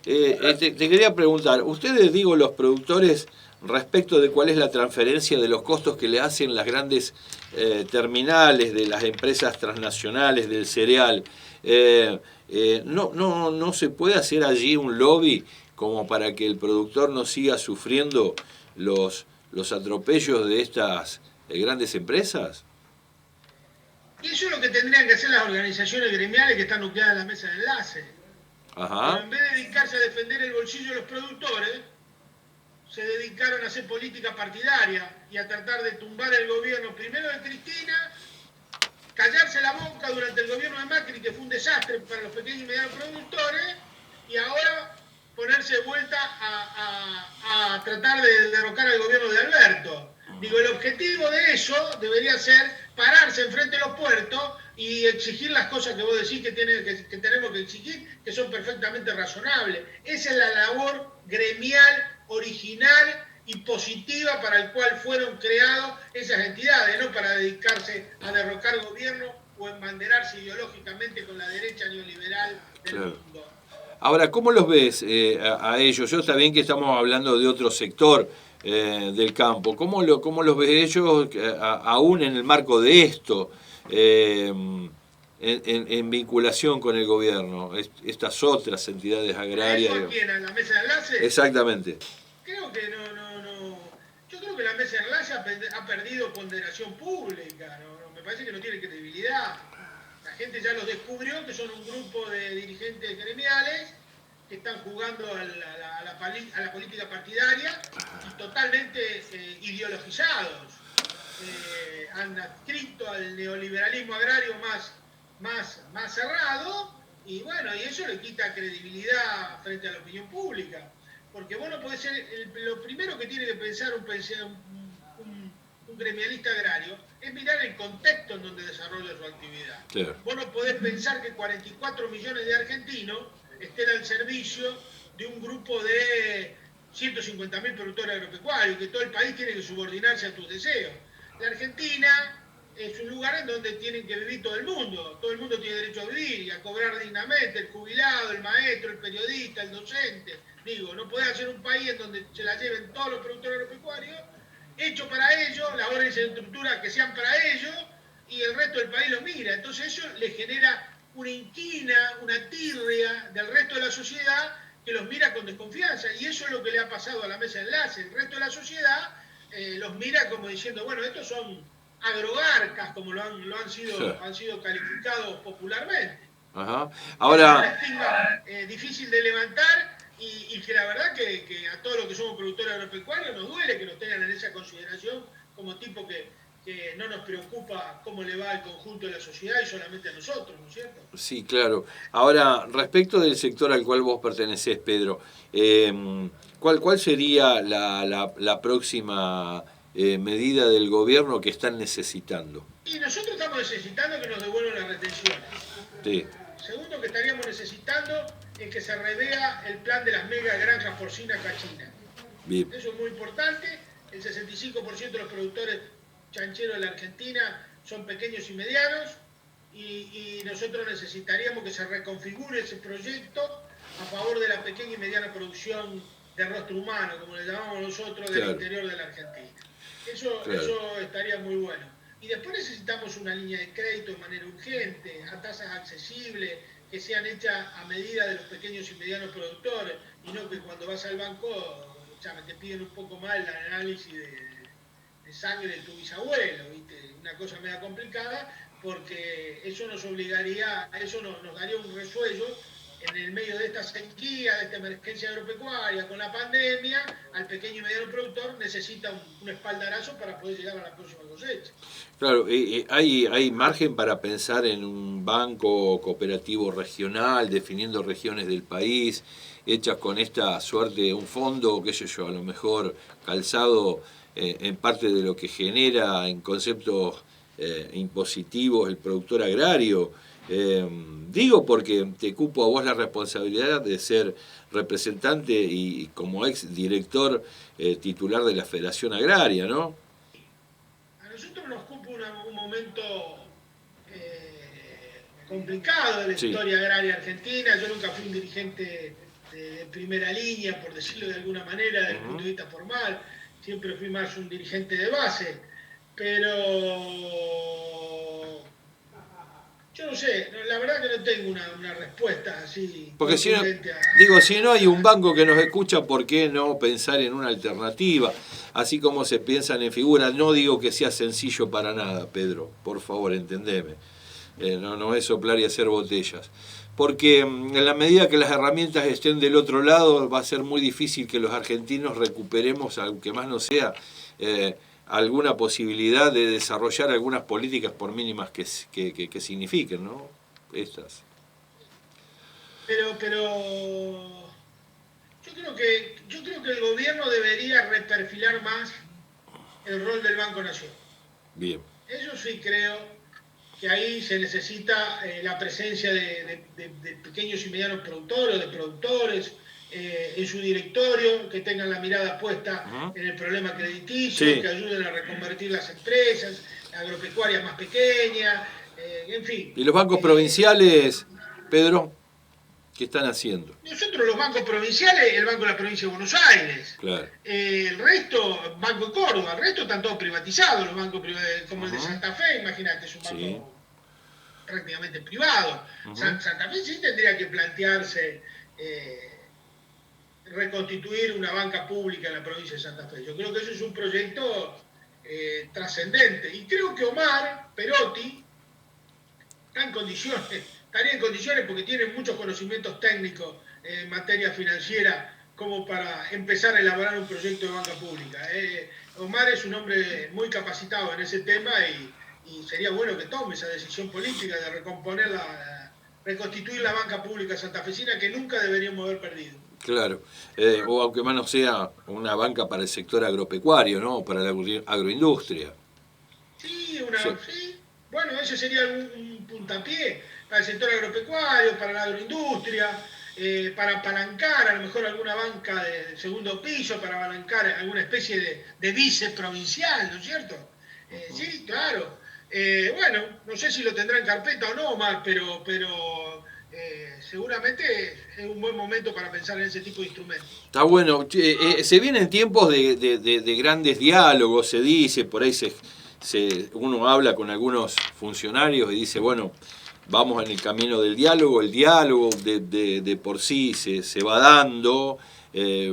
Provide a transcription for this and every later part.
Te quería preguntar, ustedes, digo, los productores, respecto de cuál es la transferencia de los costos que le hacen las grandes terminales de las empresas transnacionales del cereal, no se puede hacer allí un lobby como para que el productor no siga sufriendo los atropellos de estas grandes empresas? Y eso es lo que tendrían que hacer las organizaciones gremiales que están nucleadas en la mesa de enlace. Pero Ajá. en vez de dedicarse a defender el bolsillo de los productores, se dedicaron a hacer política partidaria y a tratar de tumbar el gobierno primero de Cristina, callarse la boca durante el gobierno de Macri, que fue un desastre para los pequeños y medianos productores, y ahora ponerse de vuelta a tratar de derrocar al gobierno de Alberto. Digo, el objetivo de eso debería ser pararse enfrente de los puertos y exigir las cosas que vos decís que tenemos que exigir, que son perfectamente razonables. Esa es la labor gremial, original y positiva para el cual fueron creadas esas entidades, no para dedicarse a derrocar gobierno o embanderarse ideológicamente con la derecha neoliberal del Claro. mundo. Ahora, ¿cómo los ves a ellos? Yo está bien que estamos hablando de otro sector del campo. ¿Cómo los ves ellos aún en el marco de esto, en vinculación con el gobierno? Estas otras entidades ¿A eso agrarias. a quién? ¿A la mesa de enlace? Exactamente. Creo que no. Yo creo que la mesa de enlace ha perdido ponderación pública. Me parece que no tiene credibilidad. La gente ya los descubrió que son un grupo de dirigentes gremiales que están jugando a la política partidaria y totalmente ideologizados. Han adscrito al neoliberalismo agrario más cerrado y bueno, y eso le quita credibilidad frente a la opinión pública. Porque vos no podés ser, lo primero que tiene que pensar un gremialista agrario es mirar el contexto en donde desarrolla su actividad. Claro. Vos no podés pensar que 44 millones de argentinos estén al servicio de un grupo de 150.000 productores agropecuarios, que todo el país tiene que subordinarse a tus deseos. La Argentina es un lugar en donde tienen que vivir todo el mundo tiene derecho a vivir y a cobrar dignamente, el jubilado, el maestro, el periodista, el docente. Digo, no puede hacer un país en donde se la lleven todos los productores agropecuarios, hecho para ellos, las órdenes de estructura que sean para ellos, y el resto del país lo mira. Entonces eso le genera una inquina, una tirria del resto de la sociedad que los mira con desconfianza. Y eso es lo que le ha pasado a la mesa de enlace. El resto de la sociedad los mira como diciendo, bueno, estos son agrogarcas, como han sido calificados popularmente. Ajá. Y ese es un Ahora, estigma difícil de levantar y que la verdad que a todos los que somos productores agropecuarios nos duele que nos tengan en esa consideración como tipo que no nos preocupa cómo le va al conjunto de la sociedad y solamente a nosotros, ¿no es cierto? sí, claro. Ahora, respecto del sector al cual vos pertenecés, Pedro, ¿cuál sería la próxima medida del gobierno que están necesitando? Y nosotros estamos necesitando que nos devuelvan las retenciones. Sí, Segundo, que estaríamos necesitando es que se revea el plan de las mega granjas porcinas cachinas. bien, Eso es muy importante. El 65% de los productores chancheros de la Argentina son pequeños y medianos y nosotros necesitaríamos que se reconfigure ese proyecto a favor de la pequeña y mediana producción de rostro humano, como le llamamos nosotros, del claro, interior de la Argentina. Eso, claro. eso estaría muy bueno. Y después necesitamos una línea de crédito de manera urgente, a tasas accesibles, que sean hechas a medida de los pequeños y medianos productores, y no que cuando vas al banco te piden un poco más el análisis de sangre de tu bisabuelo, ¿viste? Una cosa media complicada, porque eso nos obligaría, eso nos daría un resuello en el medio de esta sequía, de esta emergencia agropecuaria, con la pandemia, al pequeño y mediano productor necesita un espaldarazo para poder llegar a la próxima cosecha. Claro, hay margen para pensar en un banco cooperativo regional, definiendo regiones del país, hechas con esta suerte, un fondo, qué sé yo, a lo mejor calzado en parte de lo que genera en conceptos impositivos el productor agrario. Digo porque te cupo a vos la responsabilidad de ser representante y como ex director titular de la Federación Agraria, ¿no? A nosotros nos ocupa un momento complicado de la Sí, historia agraria argentina. Yo nunca fui un dirigente de primera línea, por decirlo de alguna manera, desde el punto de vista formal. Siempre fui más un dirigente de base, pero yo no sé, la verdad que no tengo una respuesta así Porque si no, contundente a... digo, si no hay un banco que nos escucha, ¿por qué no pensar en una alternativa? Así como se piensan en figuras. No digo que sea sencillo para nada, Pedro, por favor, entendeme. No es soplar y hacer botellas. Porque en la medida que las herramientas estén del otro lado, va a ser muy difícil que los argentinos recuperemos, aunque más no sea, alguna posibilidad de desarrollar algunas políticas, por mínimas que signifiquen, ¿no? Estas. Pero yo creo que el gobierno debería reperfilar más el rol del Banco Nación. Bien. Eso sí creo que ahí se necesita la presencia de pequeños y medianos productores, de productores, en su directorio, que tengan la mirada puesta en el problema crediticio, Sí. que ayuden a reconvertir las empresas, la agropecuaria más pequeña, en fin. ¿Y los bancos provinciales, Pedro, qué están haciendo? Nosotros los bancos provinciales, el Banco de la Provincia de Buenos Aires, Claro. el resto, Banco de Córdoba, el resto están todos privatizados, los bancos como el de Santa Fe, imagínate, es un banco prácticamente privado. Santa Fe sí tendría que plantearse reconstituir una banca pública en la provincia de Santa Fe. Yo creo que eso es un proyecto trascendente. Y creo que Omar Perotti estaría en condiciones porque tiene muchos conocimientos técnicos en materia financiera como para empezar a elaborar un proyecto de banca pública. Omar es un hombre muy capacitado en ese tema y sería bueno que tome esa decisión política de reconstituir la banca pública santafesina que nunca deberíamos haber perdido. Claro, o aunque más no sea una banca para el sector agropecuario, ¿no? Para la agroindustria. Sí, sí. Bueno, ese sería un puntapié para el sector agropecuario, para la agroindustria, para apalancar a lo mejor alguna banca de segundo piso, para apalancar alguna especie de viceprovincial, ¿no es cierto? Sí, claro. Bueno, no sé si lo tendrá en carpeta o no, Omar, pero seguramente es un buen momento para pensar en ese tipo de instrumentos. Está bueno. Se vienen tiempos de grandes diálogos, se dice, por ahí uno habla con algunos funcionarios y dice, bueno, vamos en el camino del diálogo, el diálogo de por sí se va dando.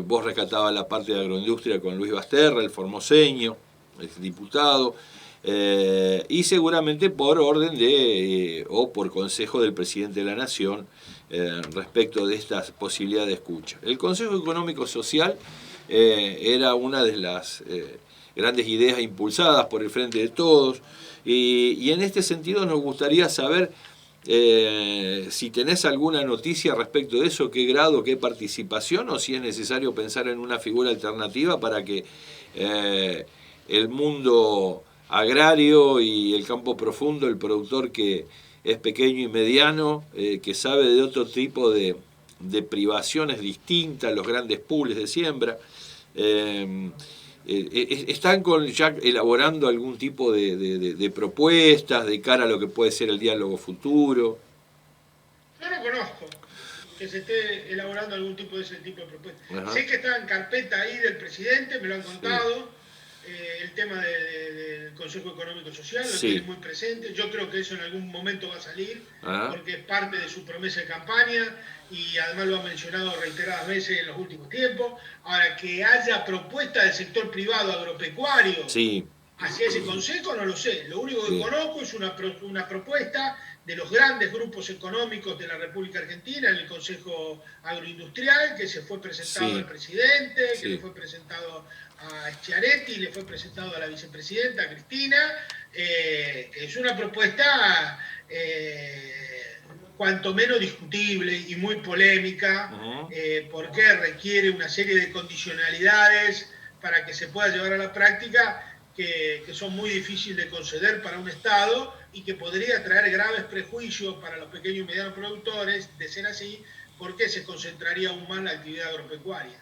Vos rescatabas la parte de agroindustria con Luis Basterra, el formoseño, el diputado. Y seguramente por orden o por consejo del presidente de la Nación respecto de estas posibilidades de escucha. El Consejo Económico Social era una de las grandes ideas impulsadas por el Frente de Todos y en este sentido nos gustaría saber si tenés alguna noticia respecto de eso, qué grado, qué participación o si es necesario pensar en una figura alternativa para que el mundo agrario y el campo profundo, el productor que es pequeño y mediano, que sabe de otro tipo de privaciones distintas, los grandes pools de siembra, están ya elaborando algún tipo de propuestas de cara a lo que puede ser el diálogo futuro. Yo no conozco que se esté elaborando algún tipo de ese tipo de propuestas. Ajá. Sé que está en carpeta ahí del presidente, me lo han contado. El tema del Consejo Económico Social lo tiene muy presente. Yo creo que eso en algún momento va a salir, porque es parte de su promesa de campaña y además lo ha mencionado reiteradas veces en los últimos tiempos. Ahora, que haya propuesta del sector privado agropecuario hacia ese consejo, no lo sé. Lo único que conozco es una propuesta de los grandes grupos económicos de la República Argentina en el Consejo Agroindustrial, que se fue presentado al presidente, que le fue presentado a Schiaretti, le fue presentado a la vicepresidenta Cristina, que es una propuesta cuanto menos discutible y muy polémica, porque requiere una serie de condicionalidades para que se pueda llevar a la práctica que son muy difíciles de conceder para un Estado y que podría traer graves prejuicios para los pequeños y medianos productores, de ser así, porque se concentraría aún más la actividad agropecuaria.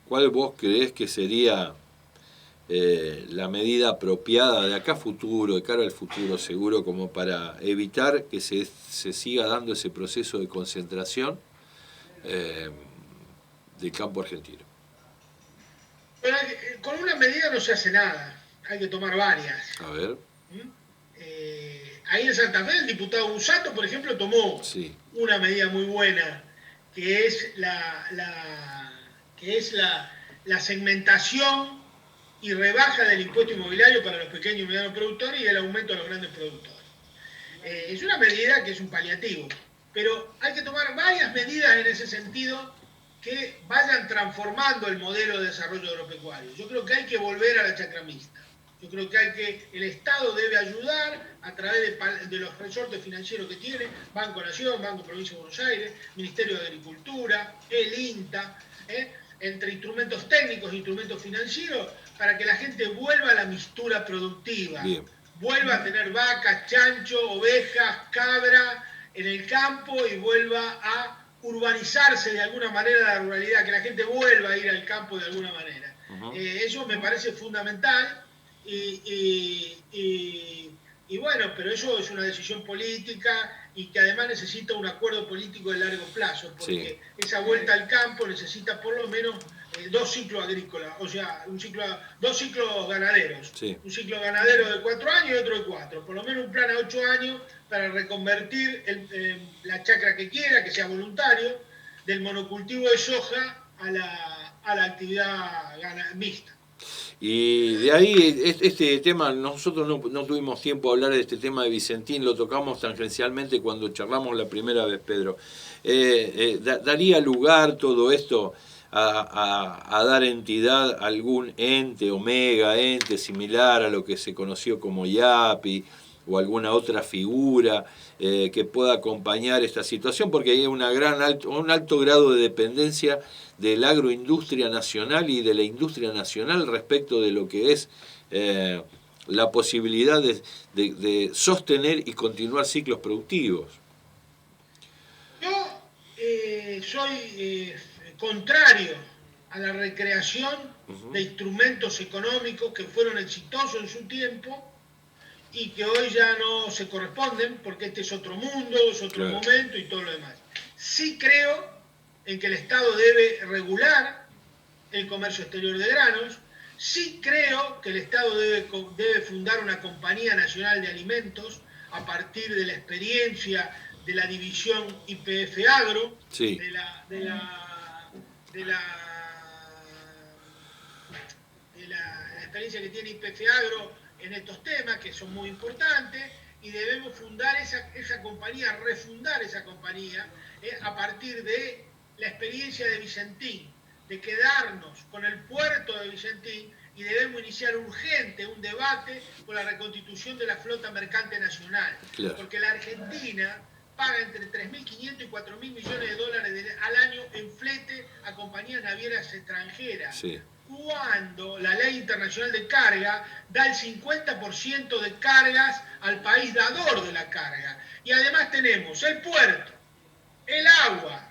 ¿Cuál vos creés que sería la medida apropiada de acá a futuro, de cara al futuro seguro, como para evitar que se siga dando ese proceso de concentración del campo argentino. Pero con una medida no se hace nada, hay que tomar varias. A ver. Ahí en Santa Fe el diputado Busato, por ejemplo, tomó una medida muy buena, que es la segmentación y rebaja del impuesto inmobiliario para los pequeños y medianos productores y el aumento a los grandes productores. Es una medida que es un paliativo, pero hay que tomar varias medidas en ese sentido que vayan transformando el modelo de desarrollo agropecuario. Yo creo que hay que volver a la chacra mixta. Yo creo que el Estado debe ayudar a través de los resortes financieros que tiene, Banco Nación, Banco Provincia de Buenos Aires, Ministerio de Agricultura, el INTA, entre instrumentos técnicos e instrumentos financieros, para que la gente vuelva a la mixtura productiva. Bien. Vuelva a tener vacas, chancho, ovejas, cabra en el campo y vuelva a urbanizarse de alguna manera la ruralidad, que la gente vuelva a ir al campo de alguna manera. Eso me parece fundamental y bueno, pero eso es una decisión política y que además necesita un acuerdo político de largo plazo, porque esa vuelta al campo necesita por lo menos 2 ciclos agrícolas, o sea, 2 ciclos ganaderos. Un ciclo ganadero de 4 años y otro de 4, por lo menos un plan a 8 años para reconvertir la chacra que quiera, que sea voluntario, del monocultivo de soja a la actividad mixta. Y de ahí, este tema, nosotros no tuvimos tiempo de hablar de este tema de Vicentín, lo tocamos tangencialmente cuando charlamos la primera vez, Pedro. ¿Daría lugar todo esto a dar entidad a algún ente o mega ente similar a lo que se conoció como IAPI o alguna otra figura que pueda acompañar esta situación? Porque hay un alto grado de dependencia de la agroindustria nacional y de la industria nacional respecto de lo que es la posibilidad de sostener y continuar ciclos productivos. Yo soy contrario a la recreación de instrumentos económicos que fueron exitosos en su tiempo y que hoy ya no se corresponden porque este es otro mundo, es otro momento y todo lo demás. Sí creo en que el Estado debe regular el comercio exterior de granos. Sí creo que el Estado debe fundar una compañía nacional de alimentos a partir de la experiencia de la división YPF Agro, de la experiencia que tiene YPF Agro en estos temas, que son muy importantes, y debemos fundar esa compañía, refundar esa compañía, a partir de la experiencia de Vicentín, de quedarnos con el puerto de Vicentín, y debemos iniciar urgente un debate por la reconstitución de la flota mercante nacional. Porque la Argentina paga entre 3.500 y 4.000 millones de dólares al año en flete a compañías navieras extranjeras. Cuando la ley internacional de carga da el 50% de cargas al país dador de la carga. Y además tenemos el puerto, el agua,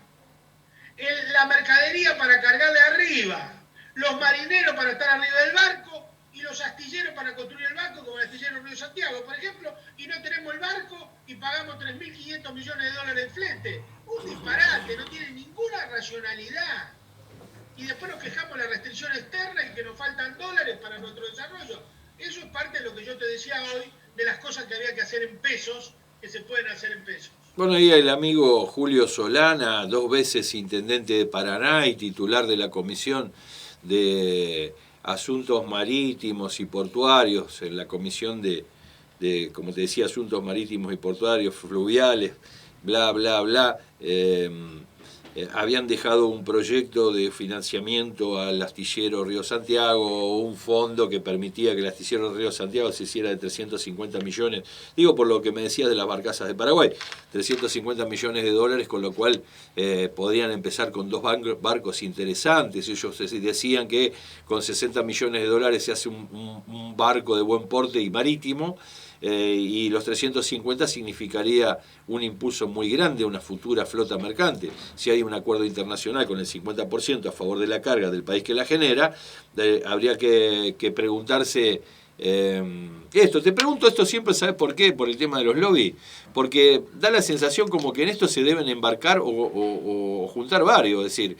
la mercadería para cargarle arriba, los marineros para estar arriba del barco y los astilleros para construir el barco, como el astillero Río Santiago, por ejemplo, y no tenemos el barco y pagamos 3.500 millones de dólares de flete. Un disparate, no tiene ninguna racionalidad. Y después nos quejamos de la restricción externa y que nos faltan dólares para nuestro desarrollo. Eso es parte de lo que yo te decía hoy, de las cosas que había que hacer en pesos, que se pueden hacer en pesos. Bueno, ahí el amigo Julio Solana, 2 veces intendente de Paraná y titular de la Comisión de Asuntos Marítimos y Portuarios, en la Comisión de como te decía, Asuntos Marítimos y Portuarios, Fluviales, bla, bla, bla, habían dejado un proyecto de financiamiento al astillero Río Santiago, un fondo que permitía que el astillero Río Santiago se hiciera de 350 millones, digo por lo que me decías de las barcazas de Paraguay, 350 millones de dólares, con lo cual podrían empezar con 2 barcos interesantes. Ellos decían que con 60 millones de dólares se hace un barco de buen porte y marítimo, y los 350 significaría un impulso muy grande a una futura flota mercante. Si hay un acuerdo internacional con el 50% a favor de la carga del país que la genera, habría que preguntarse Esto, te pregunto esto siempre, ¿sabes por qué? Por el tema de los lobbies. Porque da la sensación como que en esto se deben embarcar o juntar varios. Es decir,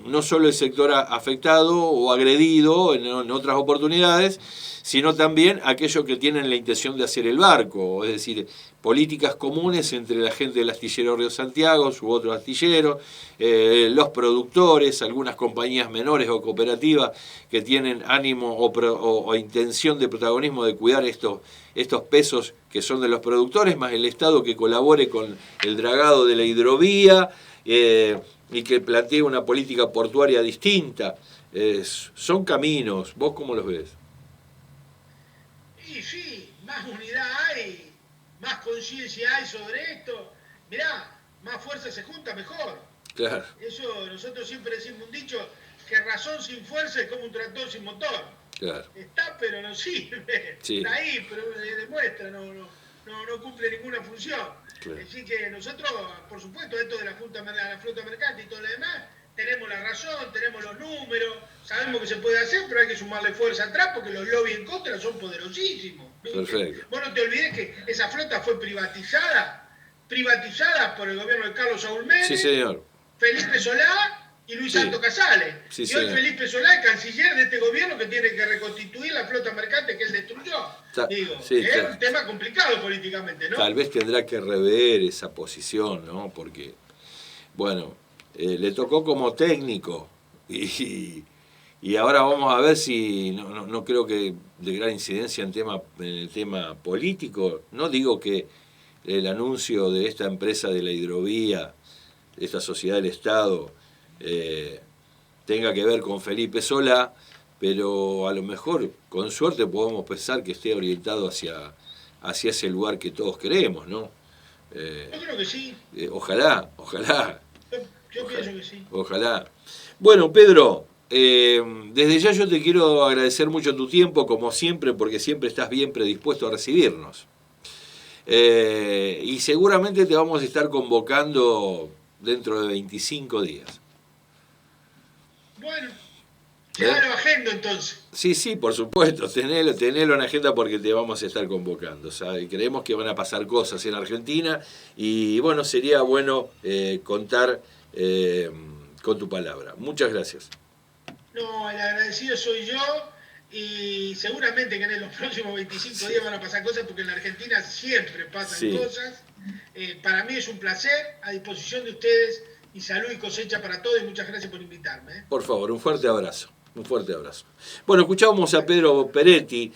no solo el sector afectado o agredido en otras oportunidades, sino también aquellos que tienen la intención de hacer el barco. Es decir, políticas comunes entre la gente del astillero Río Santiago u otros astilleros, los productores, algunas compañías menores o cooperativas que tienen ánimo o intención de protagonismo de cuidar estos pesos que son de los productores, más el Estado que colabore con el dragado de la hidrovía y que plantee una política portuaria distinta. Son caminos. ¿Vos cómo los ves? Y sí, más unidad hay, más conciencia hay sobre esto. Mirá, más fuerza se junta, mejor. Claro. Eso nosotros siempre decimos un dicho, que razón sin fuerza es como un tractor sin motor. Claro. Está, pero no sirve. Sí. Está ahí, pero demuestra, no cumple ninguna función. Claro. Así que nosotros, por supuesto, esto de la flota mercante y todo lo demás, tenemos la razón, tenemos los números, sabemos que se puede hacer, pero hay que sumarle fuerza atrás porque los lobbies en contra son poderosísimos. Perfecto. Vos no te olvides que esa flota fue privatizada por el gobierno de Carlos Saúl Menem, Sí, señor. Felipe Solá y Luis Sí. Santos Casales. Sí, y hoy señor. Felipe Solá es canciller de este gobierno que tiene que reconstituir la flota mercante que él destruyó. Sí, es claro. un tema complicado políticamente, ¿no? Tal vez tendrá que rever esa posición, ¿no? Porque, bueno, le tocó como técnico y ahora vamos a ver si, no creo que de gran incidencia en el tema político. No digo que el anuncio de esta empresa de la hidrovía, de esta sociedad del Estado, tenga que ver con Felipe Solá, pero a lo mejor, con suerte, podemos pensar que esté orientado hacia ese lugar que todos queremos, ¿no? Yo creo que sí. Ojalá. Yo pienso que sí. Ojalá. Bueno, Pedro, desde ya yo te quiero agradecer mucho tu tiempo, como siempre, porque siempre estás bien predispuesto a recibirnos. Y seguramente te vamos a estar convocando dentro de 25 días. Bueno, ya lo agendo entonces. Sí, por supuesto, tenelo en agenda porque te vamos a estar convocando, ¿sabes? Creemos que van a pasar cosas en Argentina y bueno, sería bueno contar con tu palabra. Muchas gracias. No, el agradecido soy yo y seguramente que en los próximos 25 días van a pasar cosas porque en la Argentina siempre pasan cosas. Para mí es un placer, a disposición de ustedes y salud y cosecha para todos y muchas gracias por invitarme. Por favor, un fuerte abrazo. Un fuerte abrazo. Bueno, escuchábamos a Pedro Peretti.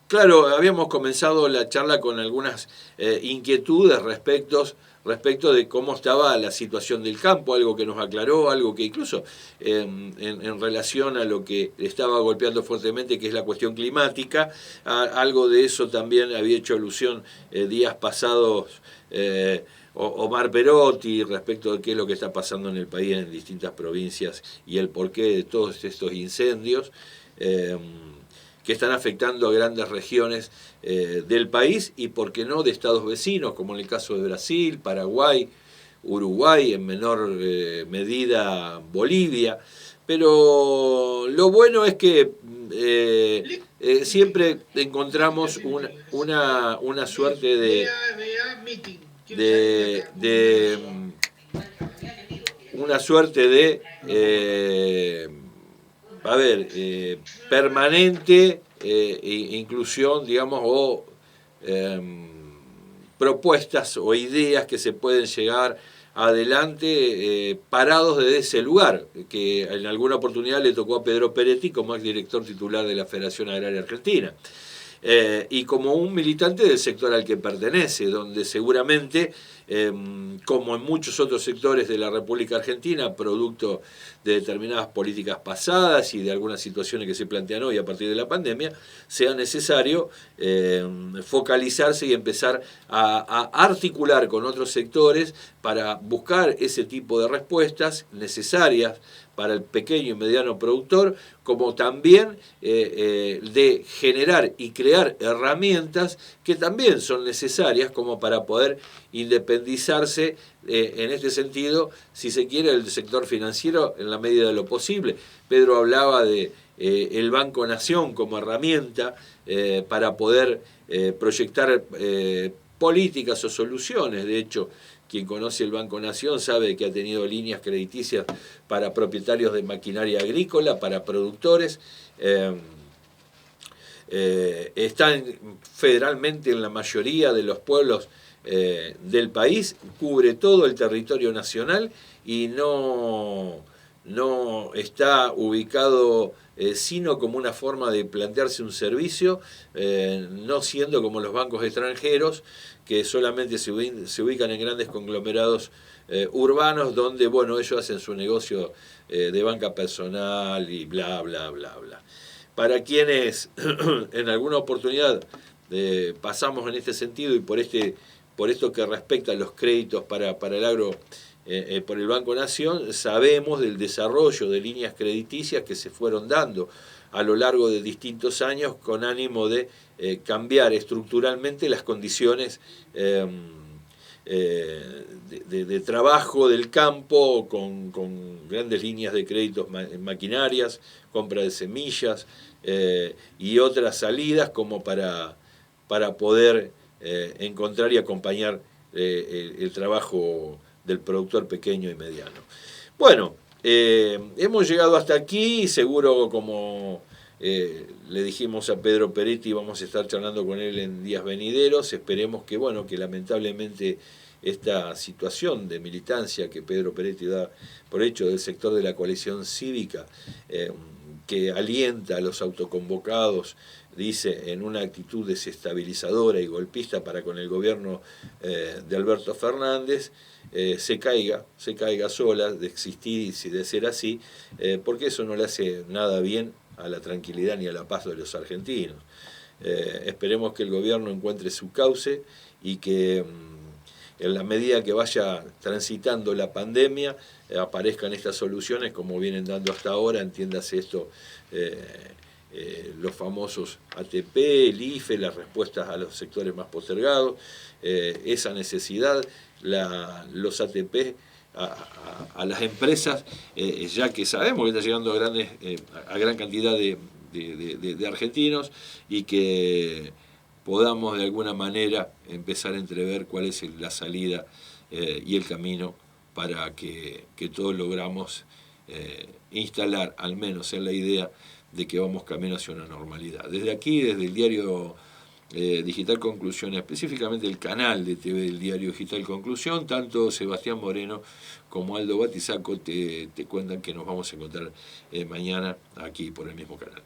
Claro, habíamos comenzado la charla con algunas inquietudes respecto de cómo estaba la situación del campo, algo que nos aclaró, algo que incluso en relación a lo que estaba golpeando fuertemente, que es la cuestión climática, algo de eso también había hecho alusión días pasados Omar Perotti respecto de qué es lo que está pasando en el país en distintas provincias y el porqué de todos estos incendios que están afectando a grandes regiones del país y, por qué no, de estados vecinos, como en el caso de Brasil, Paraguay, Uruguay, en menor medida Bolivia. Pero lo bueno es que siempre encontramos una suerte de una suerte de permanente inclusión, digamos, o propuestas o ideas que se pueden llegar adelante parados desde ese lugar, que en alguna oportunidad le tocó a Pedro Peretti como exdirector titular de la Federación Agraria Argentina. Y como un militante del sector al que pertenece, donde seguramente, como en muchos otros sectores de la República Argentina, producto de determinadas políticas pasadas y de algunas situaciones que se plantean hoy a partir de la pandemia, sea necesario focalizarse y empezar a articular con otros sectores para buscar ese tipo de respuestas necesarias para el pequeño y mediano productor, como también de generar y crear herramientas que también son necesarias como para poder independizarse en este sentido, si se quiere, del sector financiero en la medida de lo posible. Pedro hablaba de el Banco Nación como herramienta para poder proyectar políticas o soluciones. De hecho, quien conoce el Banco Nación sabe que ha tenido líneas crediticias para propietarios de maquinaria agrícola, para productores. Están federalmente en la mayoría de los pueblos del país, cubre todo el territorio nacional y no está ubicado sino como una forma de plantearse un servicio, no siendo como los bancos extranjeros que solamente se ubican en grandes conglomerados urbanos donde, bueno, ellos hacen su negocio de banca personal y bla, bla, bla, bla. Para quienes en alguna oportunidad pasamos en este sentido y por esto que respecta a los créditos para el agro por el Banco Nación, sabemos del desarrollo de líneas crediticias que se fueron dando a lo largo de distintos años con ánimo de cambiar estructuralmente las condiciones de trabajo del campo con grandes líneas de créditos maquinarias, compra de semillas y otras salidas como para poder encontrar y acompañar el trabajo del productor pequeño y mediano. Bueno, hemos llegado hasta aquí, seguro como le dijimos a Pedro Peretti, vamos a estar charlando con él en días venideros, esperemos que, bueno, que lamentablemente esta situación de militancia que Pedro Peretti da por hecho del sector de la coalición cívica, que alienta a los autoconvocados, dice, en una actitud desestabilizadora y golpista para con el gobierno de Alberto Fernández, se caiga sola de existir y de ser así, porque eso no le hace nada bien a la tranquilidad ni a la paz de los argentinos. Esperemos que el gobierno encuentre su cauce y que en la medida que vaya transitando la pandemia aparezcan estas soluciones como vienen dando hasta ahora, entiéndase esto, los famosos ATP, el IFE, las respuestas a los sectores más postergados, esa necesidad, los ATP a las empresas, ya que sabemos que está llegando a gran cantidad de argentinos y que podamos de alguna manera empezar a entrever cuál es la salida y el camino para que todos logramos instalar, al menos en la idea de que vamos camino hacia una normalidad. Desde aquí, desde el diario Digital Conclusión, específicamente el canal de TV del diario Digital Conclusión, tanto Sebastián Moreno como Aldo Batizaco te cuentan que nos vamos a encontrar mañana aquí por el mismo canal.